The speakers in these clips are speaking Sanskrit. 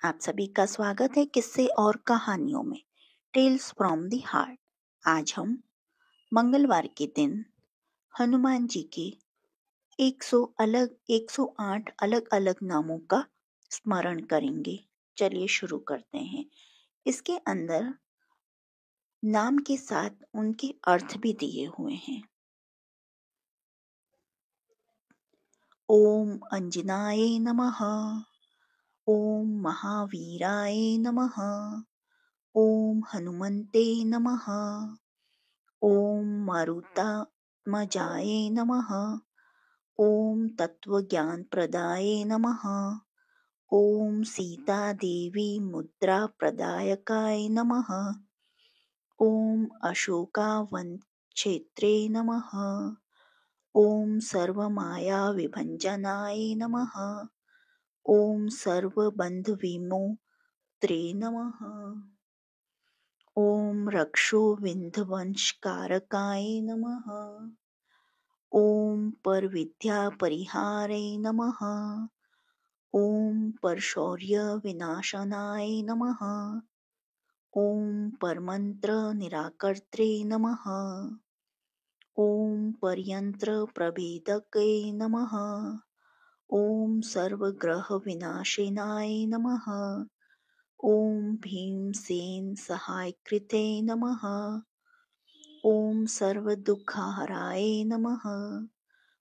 आप सभी का स्वागत है किस्से और कहानियों में टेल्स फ्रॉम द हार्ट। आज हम मंगलवार के दिन हनुमान जी के 108 अलग अलग नामों का स्मरण करेंगे। चलिए शुरू करते हैं। इसके अंदर नाम के साथ उनके अर्थ भी दिए हुए हैं। ओम अंजनाय नमः, ओम महावीराय नमः, ओम हनुमते नमः, ओम मारुतात्मजाय नमः, ओम तत्वज्ञानप्रदाय नमः, ओम सीतादेवी मुद्राप्रदायकाय नमः, ओम अशोकावनक्षेत्रे नमः, ओम सर्वमायाविभञ्जनाय नमः, ओम सर्वबन्धविमोक्त्रे नमः, ओम रक्षोविन्ध्वंशकारकाय नमः, ओम परविद्यापरिहारे नमः, ओम परशौर्यविनाशनाय नमः, ओम परमन्त्रनिराकर्त्रे नमः, ओम परयन्त्रप्रभेदके नमः, ओम सर्वग्रहविनाशिनाय नमः, ओम भीमसेनसहायकृते नमः, ओम सर्वदुःखहराय नमः,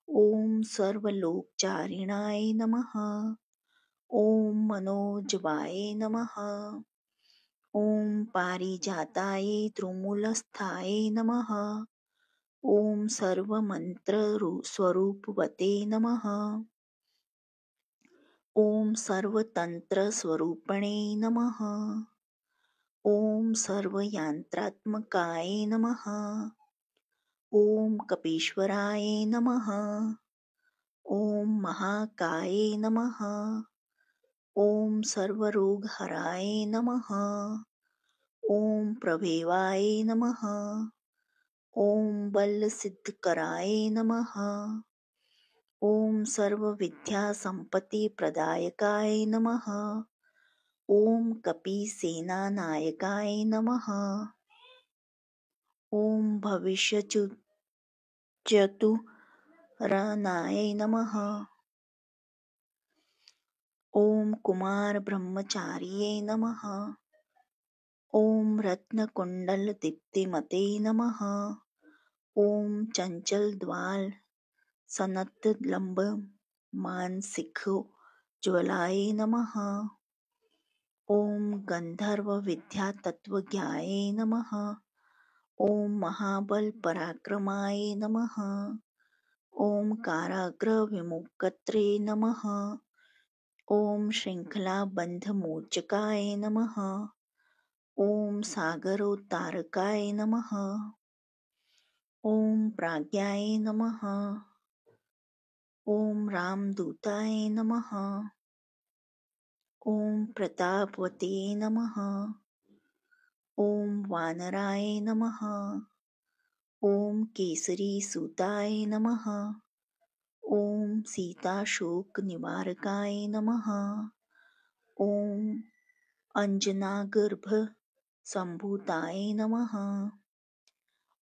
ओम सर्वलोकचारिणाय नमः, ओम मनोजवाय नमः, ओम पारिजाताय द्रुमूलस्थाय नमः, ओम सर्वमन्त्रस्वरूपवते नमः, ओम सर्वतन्त्रस्वरूपिणे नमः, ओम सर्वयंत्रात्मकाय नमः, ओम कपीश्वराय नमः, ओम महाकाय नमः, ओम सर्वरोगहराय नमः, ओम प्रभेवाय नमः, ओम बलसिद्धकराय नमः, ओम सर्वविद्यासम्पत्तिप्रदायकाय नमः, ओम कपीसेनानायकाय नमः, ओम भविष्यचतुरनाय नमः, ओम कुमारब्रह्मचार्ये नमः, ओम रत्नकुण्डलदीप्तिमते नमः, ओम चञ्चलद्वाल सनतलम्बमानसिकोज्ज्वलाय नमः, ओम गन्धर्वविद्यातत्त्वज्ञाय नमः, ओम महाबलपराक्रमाय नमः, ओम काराग्रविमोक्त्रे नमः, ओम श्रृङ्खलाबन्धमोचकाय नमः, ओम सागरोत्तारकाय नमः, ओम प्राज्ञाय नमः, ओम रामदूताय नमः, ओम प्रतापवते नमः, ओम वानराय नमः, ओम केसरीसूताय नमः, ओम सीताशोकनिवारकाय नमः, ओम अंजनागर्भसम्भूताय नमः,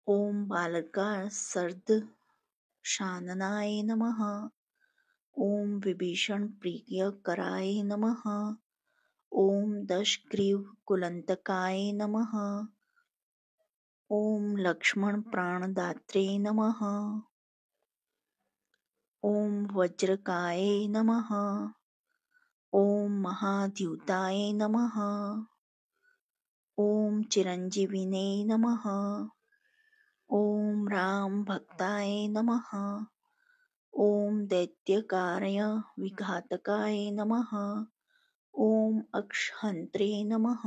ओम बालकासुरदंशाननाय नमः, ओम विभीषणप्रियकराय नमः, ओम दशग्रीवकुलन्तकाय नमः, ओम लक्ष्मणप्राणदात्रे नमः, ओम वज्रकाय नमः, ओम महाद्युताय नमः, ओम चिरञ्जीविने नमः, ओम रामभक्ताय नमः, ओम दैत्यकार्य विघातकाय नमः, ओम अक्षहन्त्रे नमः,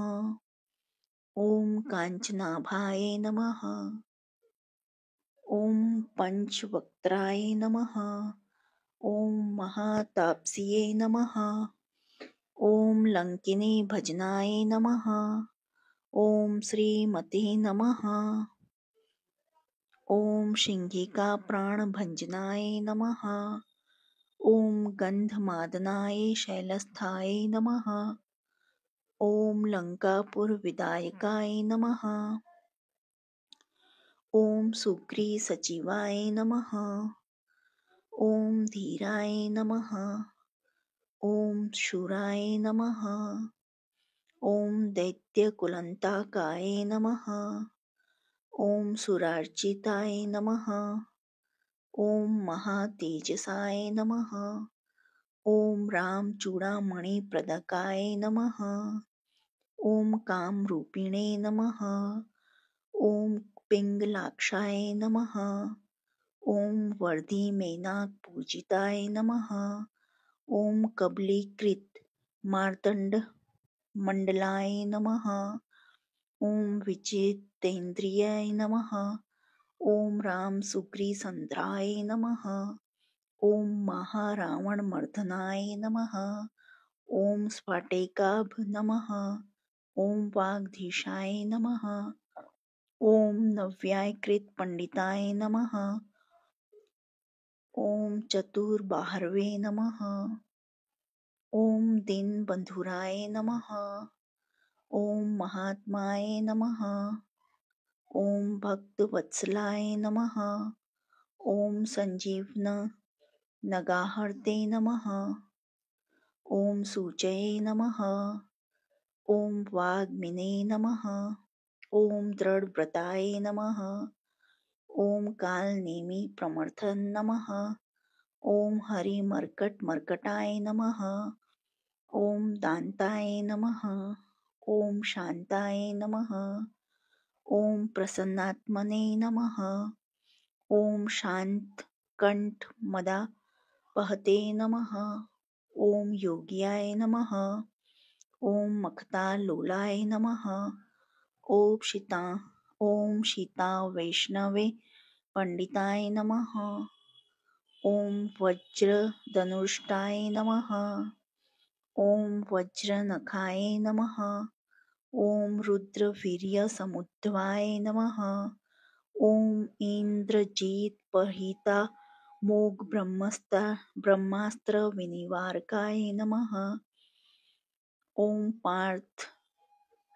ओम काञ्चनाभाय नमः, ओम पंचवक्त्राय नमः, ओम महातापस्ये नमः, ओम लंकिनी भजनाय नमः, ओम श्रीमते नमः, ओम सिंहिका प्राणभंजनाय नमः, ओम गंधमादनाय शैलस्थाय नमः, ओम लंकापुरविदायकाय नमः। ओम सुग्री सचिवाय नमः। ओम धीराय नमः। ओम शूराय नमः। ओम दैत्यकुलंताकाय नमः। ओम सुरार्चिताय नमः। ओम महातेजसाय नमः। ओम रामचूड़ामणिप्रदकाय नमः। ओम कामरूपिणे नमः। ओम पिंगलाक्षाय नमः। ओम वर्धिमेनाकपूजिताय नमः। ओम कबलीकृत मार्तंड मंडलाय नमः। ओम विजितेन्द्रियाय नमः। ओम राम सुग्रीसंद्राय नमः। ओम महारावणमर्दनाय नमः। ओम स्फटिकाभ नमः। ओम वागधीशाय नमः। ओम नव्याकृत पंडिताय नमः। ओम चतुर्बाहवे नमः। ओम दीनबंधुराय नमः। ओम महात्माय नमः। ओम भक्तवत्सलाय नमः। ओम संजीवन नगाहर्ते नमः। ओम सूचये नमः। ओम वाग्मिने नमः। ओम दृढ़व्रताय नमः। ओम कालनेमि प्रमथन नमः। ओम हरिमर्कटमर्कटाय नमः। ओम दान्ताय नमः। ओम शान्ताय नमः। ओम प्रसन्नात्मने नमः। ओम शान्तकण्ठमदापहते नमः। ओम योग्याय नमः। ओम मखतालोलाय नमः। ओम शीता वैष्णवे पंडिताय नमः। ओम वज्रधनुष्टाय नमः। ओम वज्रनखाय नमः। ओम रुद्रवीर्यसमुद्भवाय नमः। ओम इन्द्रजित्पहिता मोघ ब्रह्मास्त्र विनिवारकाय नमः। ओम पार्थ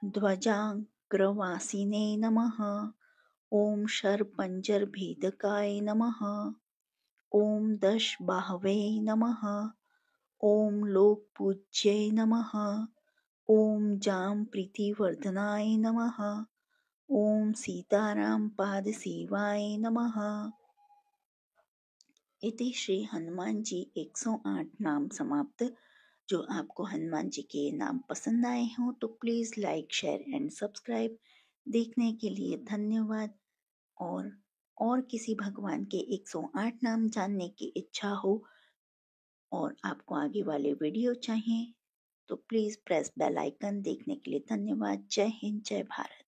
ध्वजाग्रवासिने नमः। ओम शरपंजरभेदकाय नमः। ओम दशबाहवे नमः। ओम लोकपूज्यै नमः। ओम जामप्रीतिवर्धनाय नमः। ओम सीतारामपादसेवाय नमः। इति श्री हनुमान जी 108 नाम समाप्त। जो आपको हनुमान जी के नाम पसंद आए हों तो please like share and subscribe. देखने के लिए धन्यवाद। और किसी भगवान के 108 नाम जानने की इच्छा हो और आपको आगे वाले वीडियो चाहिए तो प्लीज़ प्रेस बेल आइकन। देखने के लिए धन्यवाद। जय हिंद, जय भारत।